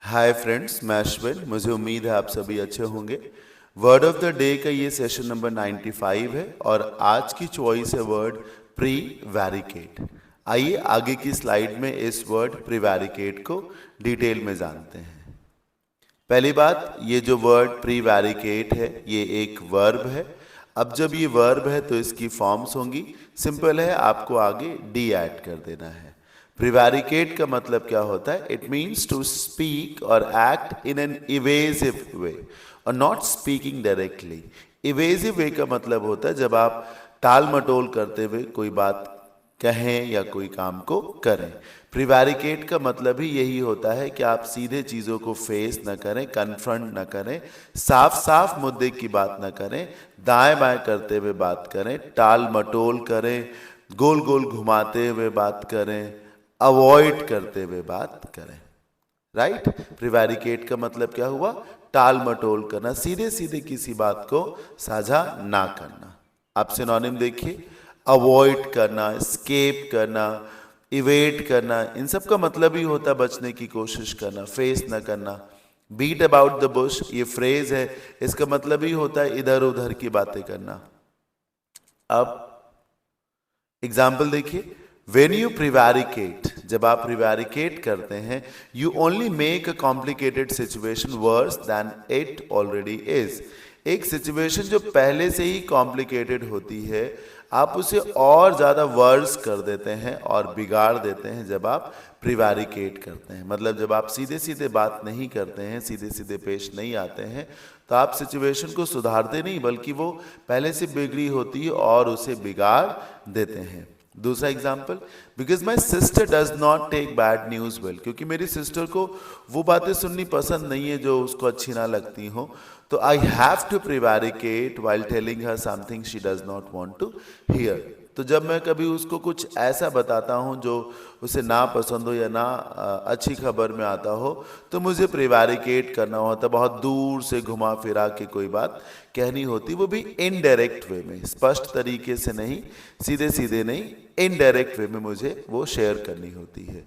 Hi friends, मैं अश्विन। मुझे उम्मीद है आप सभी अच्छे होंगे। वर्ड ऑफ द डे का ये सेशन नंबर 95 है और आज की चॉइस है वर्ड प्री वैरिकेट। आइए आगे की स्लाइड में इस वर्ड प्रीवैरिकेट को डिटेल में जानते हैं। पहली बात, ये जो वर्ड प्रीवैरिकेट है ये एक वर्ब है। अब जब ये वर्ब है तो इसकी फॉर्म्स होंगी। सिंपल है, आपको आगे डी ऐड कर देना है। प्रीवैरिकेट का मतलब क्या होता है? इट मीन्स टू स्पीक और एक्ट इन एन इवेजिव वे और नॉट स्पीकिंग डायरेक्टली। इवेजिव वे का मतलब होता है जब आप टाल मटोल करते हुए कोई बात कहें या कोई काम को करें। प्रीवैरिकेट का मतलब ही यही होता है कि आप सीधे चीज़ों को फेस न करें, कन्फ्रंट न करें, साफ साफ मुद्दे की बात न करें, दाएं बाएं करते हुए बात करें, टाल मटोल करें, गोल गोल घुमाते हुए बात करें, अवॉइड करते हुए बात करें। राइट? प्रीवैरिकेट का मतलब क्या हुआ? टाल मटोल करना, सीधे सीधे किसी बात को साझा ना करना। आप सिनोनिम देखिए, अवॉइड करना, स्केप करना, इवेट करना, इन सब का मतलब ही होता है बचने की कोशिश करना, फेस न करना। बीट अबाउट द बुश, ये फ्रेज है, इसका मतलब ही होता है इधर उधर की बातें करना। अब एग्जाम्पल देखिए, वेन यू प्रीवैरिकेट, जब आप प्रीवैरिकेट करते हैं, you only make a complicated situation worse than it already is. एक सिचुएशन जो पहले से ही कॉम्प्लिकेटेड होती है, आप उसे और ज़्यादा वर्स कर देते हैं और बिगाड़ देते हैं जब आप प्रीवैरिकेट करते हैं। मतलब जब आप सीधे सीधे बात नहीं करते हैं, सीधे सीधे पेश नहीं आते हैं, तो आप सिचुएशन को सुधारते नहीं बल्कि वो पहले से बिगड़ी होती है और उसे बिगाड़ देते हैं। दूसरा example, because my sister does not take bad news well, क्योंकि मेरी सिस्टर को वो बातें सुननी पसंद नहीं है जो उसको अच्छी ना लगती हो, तो I have to prevaricate while telling her something she does not want to hear. तो जब मैं कभी उसको कुछ ऐसा बताता हूँ जो उसे ना पसंद हो या ना अच्छी खबर में आता हो, तो मुझे प्रीवैरिकेट करना होता, बहुत दूर से घुमा फिरा के कोई बात कहनी होती, वो भी इनडायरेक्ट वे में, स्पष्ट तरीके से नहीं, सीधे सीधे नहीं, इनडायरेक्ट वे में मुझे वो शेयर करनी होती है।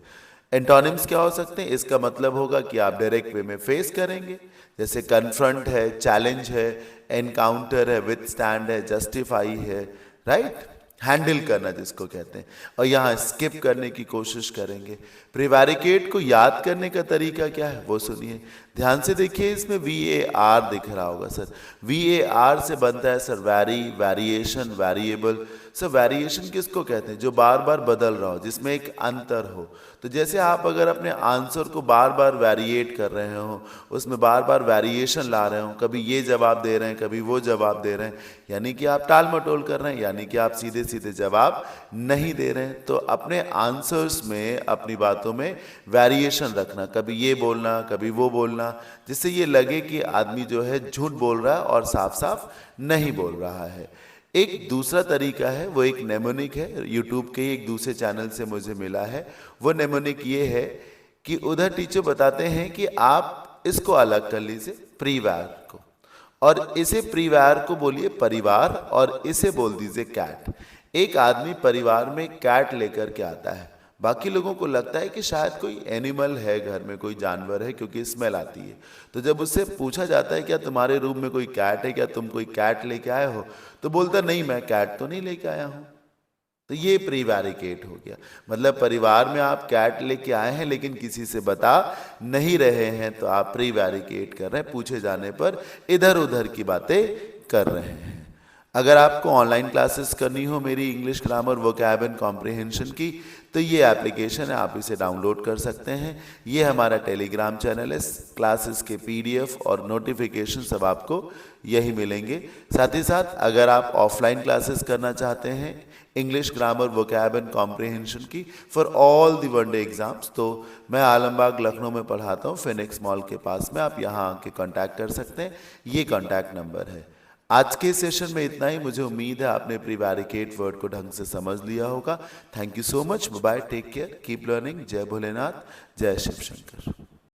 एंटोनिम्स क्या हो सकते हैं? इसका मतलब होगा कि आप डायरेक्ट वे में फेस करेंगे, जैसे कन्फ्रंट है, चैलेंज है, एनकाउंटर है, विथस्टैंड है, जस्टिफाई है, राइट? हैंडल करना जिसको कहते हैं। और यहाँ स्किप करने की कोशिश करेंगे। प्रीवैरिकेट को याद करने का तरीका क्या है वो सुनिए, ध्यान से देखिए। इसमें VAR दिख रहा होगा सर। VAR से बनता है sir vary, variation, variable. Sir variation किसको कहते हैं? जो बार बार बदल रहा हो, जिसमें एक अंतर हो। तो जैसे आप अगर अपने आंसर को बार बार वेरिएट कर रहे हो, उसमें बार बार वेरिएशन ला रहे हो, कभी ये जवाब दे रहे हैं, कभी वो जवाब दे रहे हैं, यानी कि आप टाल मटोल कर रहे हैं, यानी कि आप सीधे सीधे जवाब नहीं दे रहे हैं। तो अपने आंसर्स में, अपनी बातों में वेरिएशन रखना, कभी ये बोलना, कभी वो बोलना, जिससे ये लगे कि आदमी जो है झूठ बोल रहा है और साफ साफ नहीं बोल रहा है। एक दूसरा तरीका है, वो एक नेमोनिक है, यूट्यूब के एक दूसरे चैनल से मुझे मिला है। वो नेमोनिक ये है कि उधर टीचर बताते हैं कि आप इसको अलग कर लीजिए, प्रीवैर को, और इसे प्रीवैर को बोलिए परिवार, और इसे बोल दीजिए कैट। एक आदमी परिवार में कैट लेकर के आता है, बाकी लोगों को लगता है कि शायद कोई एनिमल है घर में, कोई जानवर है, क्योंकि स्मेल आती है। तो जब उससे पूछा जाता है क्या तुम्हारे रूम में कोई कैट है, क्या तुम कोई कैट लेके आए हो, तो बोलता नहीं, मैं कैट तो नहीं लेके आया हूँ। तो ये प्रीवैरिकेट हो गया। मतलब परिवार में आप कैट लेके आए हैं लेकिन किसी से बता नहीं रहे हैं, तो आप प्रीवैरिकेट कर रहे हैं, पूछे जाने पर इधर उधर की बातें कर रहे हैं। अगर आपको ऑनलाइन क्लासेस करनी हो मेरी English grammar, vocab and comprehension की, तो ये एप्लीकेशन है, आप इसे डाउनलोड कर सकते हैं। ये हमारा टेलीग्राम चैनल है, क्लासेस के PDF और नोटिफिकेशन सब आपको यही मिलेंगे। साथ ही साथ अगर आप ऑफलाइन क्लासेस करना चाहते हैं English grammar, vocab and comprehension की for all the one day exams, तो मैं आलमबाग लखनऊ में पढ़ाता हूँ, फिनिक्स मॉल के पास में। आप यहाँ आके कांटेक्ट कर सकते हैं, ये कांटेक्ट नंबर है। आज के सेशन में इतना ही। मुझे उम्मीद है आपने प्रीवैरिकेट वर्ड को ढंग से समझ लिया होगा। Thank you so much. Bye, take care, keep learning. जय भोलेनाथ, जय शिव शंकर।